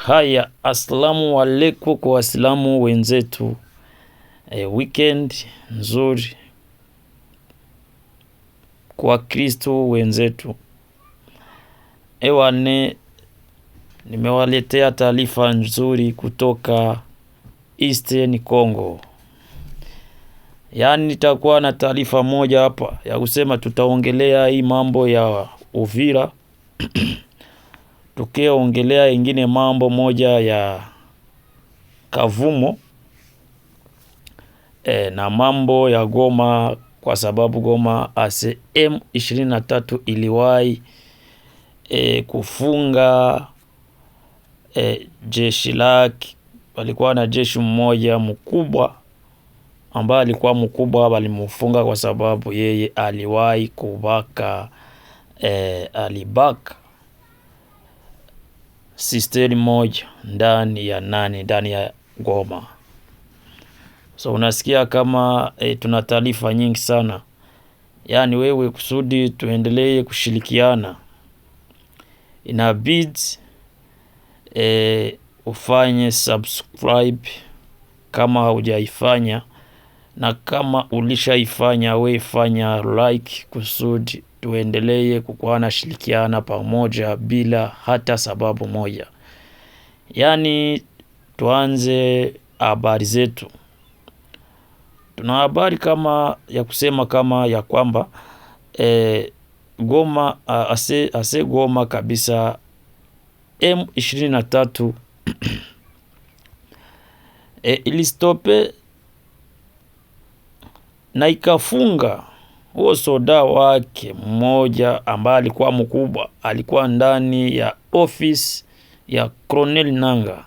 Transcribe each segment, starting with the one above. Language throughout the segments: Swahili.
Haya, assalamu alaikum kwa waislamu wenzetu. Weekend nzuri kwa Kristo wenzetu. Ewane, nimewaletea taarifa nzuri kutoka Eastern Congo. Yani nitakuwa na taarifa moja hapa ya kusema tutaongelea hii mambo ya Uvira. Tukiaongelea ingine mambo moja ya Kavumo. Na mambo ya Goma, kwa sababu Goma M23 iliwahi kufunga jeshi lake. Walikuwa na jeshi mmoja mkubwa ambaye alikuwa mkubwa, walimufunga kwa sababu yeye aliwahi kubaka alibaka sisteri moja ndani ya Goma. So unasikia kama tuna taarifa nyingi sana. Yani wewe kusudi tuendelee kushirikiana, inabidi ufanye subscribe kama haujaifanya, na kama ulishaifanya we fanya like kusudi tuendelee kukuana shirikiana pamoja bila hata sababu moja. Yani tuanze habari zetu. Tuna habari kama ya kusema kama ya kwamba Goma ase Goma kabisa M23 ilistope na ikafunga huo soda wake mmoja ambaye alikuwa mkubwa, alikuwa ndani ya office ya Colonel Nanga.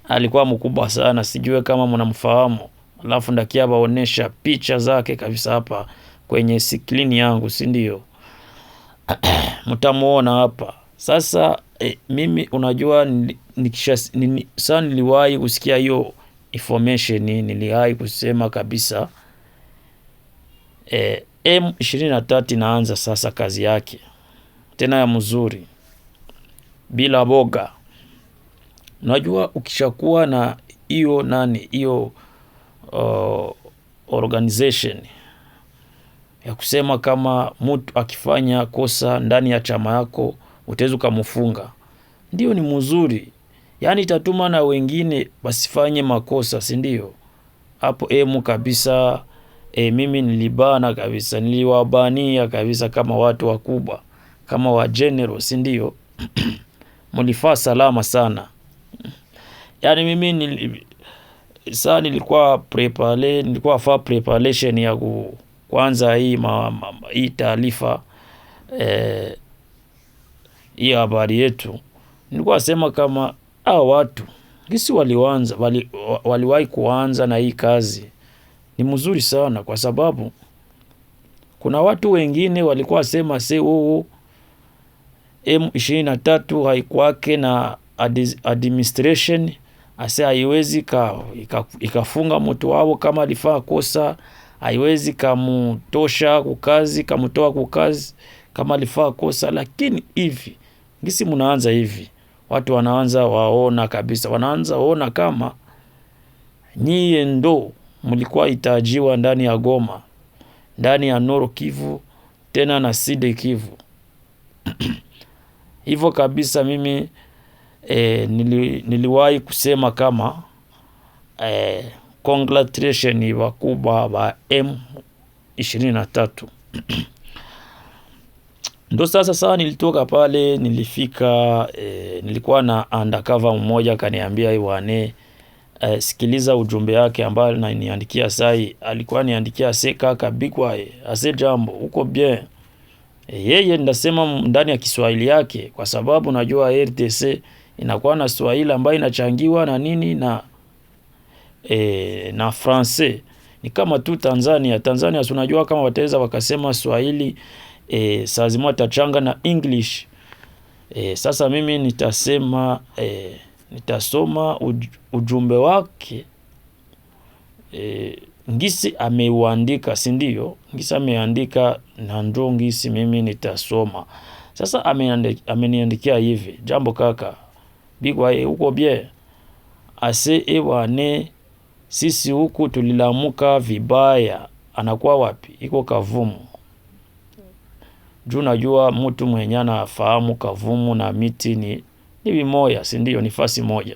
Alikuwa mkubwa sana, sijue kama mnamfahamu. Alafu ndakia baonesha picha zake kabisa hapa kwenye screen yangu, si ndio? Mtamuona hapa. Sasa mimi unajua sana niliwahi kusikia hiyo information, niliwahi kusema kabisa M23 inaanza sasa kazi yake tena ya mzuri bila boga. Unajua ukishakuwa na hiyo organization ya kusema kama mtu akifanya kosa ndani ya chama yako utaweza kumfunga, ndio ni mzuri. Yani itatuma na wengine basifanye makosa, si ndio? Hapo kabisa mimi nilibana kabisa, niliwabania kabisa kama watu wakubwa, kama wa general, si ndio? Mlifaa salama sana. Yani mimi nilikuwa preparation ya kwanza hii taarifa hii habari yetu. Nilikuwa sema kama watu gisi waliwahi kuanza na hii kazi ni mzuri sana, kwa sababu kuna watu wengine walikuwa sema M23 haikuwake na administration, haiwezi ikafunga mtu wao kama alifanya kosa, haiwezi kamtosha kukazi, kamtoa kukazi kama alifanya kosa. Lakini hivi ngisi mnaanza hivi, watu wanaanza waona kabisa, wanaanza waona kama nyie ndo mlikuwa itajiwa ndani ya Goma, ndani ya Nord Kivu, tena na Sud Kivu. Hivyo kabisa mimi niliwahi kusema kama congratulations wakubwa wa M23. Ndo sasa nilitoka pale, nilifika nilikuwa na undercover mmoja kaniambia iwane sikiliza ujumbe yake ambaye ananiandikia sai. Alikuwa niandikia kaka bikwa ase jambo uko bien. Yeye ndasema ndani ya Kiswahili yake, kwa sababu najua RTC inakuwa na Swahili ambayo inachangiwa na nini na Francais. Ni kama tu Tanzania unajua kama wataweza wakasema Swahili lazima tachanga na English. Sasa mimi nitasoma ujumbe wake ngisi ameuandika, si ndio? Ngisi ameandika na ndo ngisi mimi nitasoma. Sasa ameniandikia hivi: jambo kaka, bigwa huko bie ase ewane sisi huku tulilamuka vibaya. Anakuwa wapi? Iko Kavumu. Juu najua mtu mwenye anafahamu Kavumu na miti ni vimoya, si ndio? Ni fasi moja.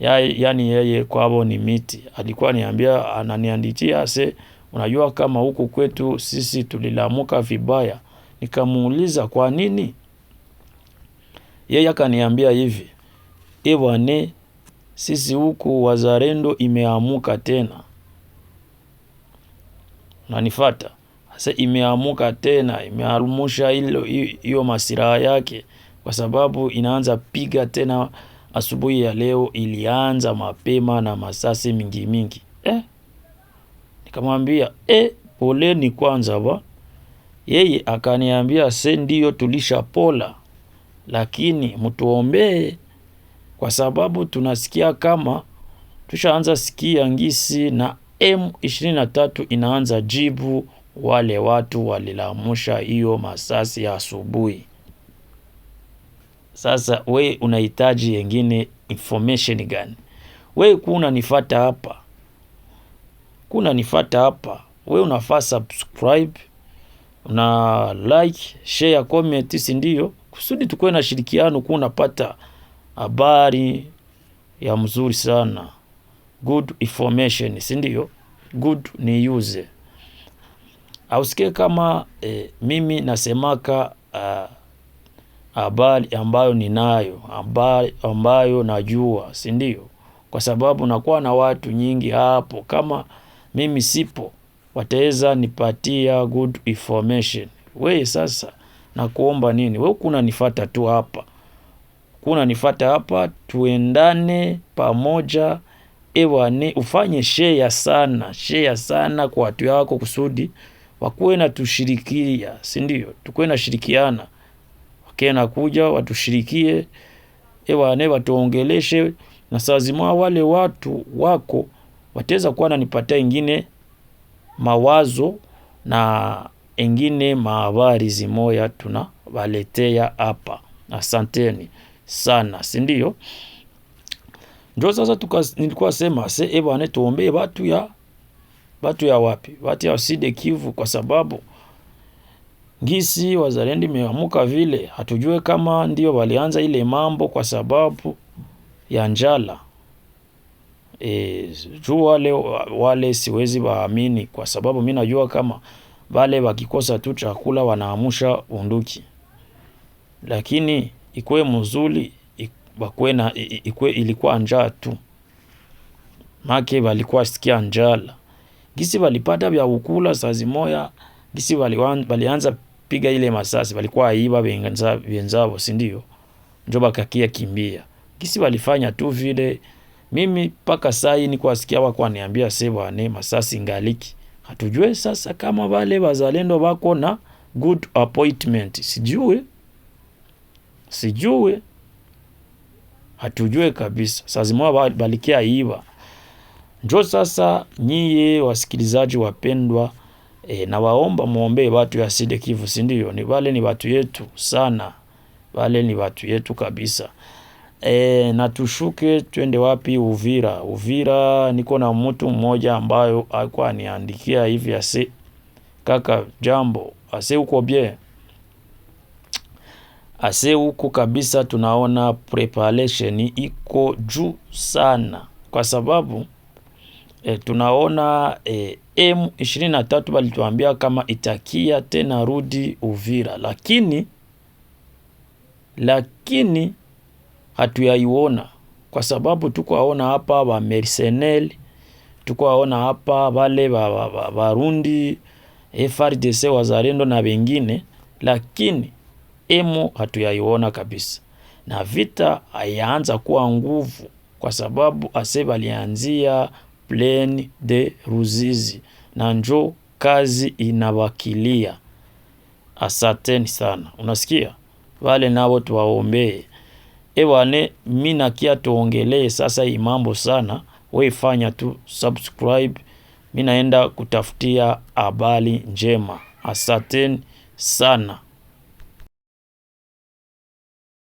Yani yeye kwao ni miti. Alikuwa niambia, ananiandikia ase unajua kama huku kwetu sisi tulilamuka vibaya. Nikamuuliza kwa nini? Yeye akaniambia hivi, ewane sisi huku wazalendo imeamuka tena. Unanifata? Sasa imeamuka tena, imearumusha hiyo masiraha yake, kwa sababu inaanza piga tena. Asubuhi ya leo ilianza mapema na masasi mingi. Nikamwambia poleni kwanza ba. Yeye akaniambia ndio tulishapola, lakini mtuombee, kwa sababu tunasikia kama tushaanza sikia ngisi na M23 inaanza jibu wale watu walilamusha hiyo masasi ya asubuhi. Sasa we unahitaji yengine information gani? We kuna nifata hapa. We unafaa subscribe, una like, share, comment, si ndio? Kusudi tukue na shirikiano, kunapata habari ya mzuri sana. Good information, si ndio? Good ni use. Ausikie kama mimi nasemaka habari ambayo ninayo, habari ambayo najua, si ndio? Kwa sababu nakuwa na watu nyingi hapo, kama mimi sipo wataweza nipatia good information. We sasa nakuomba nini? We kuna nifata tu hapa. Tuendane pamoja. Ewane ufanye share sana kwa watu yako, kusudi wakuwe na tushirikia, si ndio? Tukuwe na shirikiana. Wakena kuja watushirikie, ewane watuongeleshe, na sazima wale watu wako wateza kuwa nanipatia ingine mawazo na ingine mahabari zimoya tunawaletea hapa. Asanteni sana, si ndio? Ndio sasa nilikuwa sema bwana tuombe watu ya wapi? Watu ya Sud Kivu, kwa sababu ngisi wazalendo imeamuka vile, hatujue kama ndio walianza ile mambo kwa sababu ya njala. Juu wale siwezi waamini, kwa sababu mimi najua kama wale wakikosa tu chakula wanaamusha unduki. Lakini ikwe mzuri ilikuwa njaa tu. Make walikuwa sikia njala. Gisi walipata vya ukula sazi moya, gisi walianza piga ile masasi, walikuwa iba wenzao, si ndio? Njo bakakia kimbia. Gisi walifanya tu vile. Mimi paka sai niko asikia wako niambia bwana masasi ngaliki. Hatujue sasa kama wale wazalendo wako na good appointment. Sijue. Hatujue kabisa. Sazimwa balikia iba. Njo sasa nyie wasikilizaji wapendwa, na waomba muombe watu ya Sud Kivu, si ndio? Ni wale ni watu yetu sana. Wale ni watu yetu kabisa. Na tushuke twende wapi? Uvira niko na mtu mmoja ambayo alikuwa aniandikia hivi kaka jambo, uko bien? Huko kabisa tunaona preparation iko juu sana, kwa sababu tunaona M23 walituambia kama itakia tena rudi Uvira, lakini hatuyaiona, kwa sababu tukoaona hapa wa mercenaires, tukoaona hapa wale Warundi, FARDC, wazalendo na wengine, lakini hatuyaiona kabisa. Na vita haianza kuwa nguvu, kwa sababu walianzia Plaine de Ruzizi, na njo kazi inawakilia. Asanteni sana. Unasikia? Wale nao tuwaombee. Ewane mina kia tuongelee sasa hii mambo sana. We fanya tu subscribe. Minaenda kutafutia habari njema. Asanteni sana.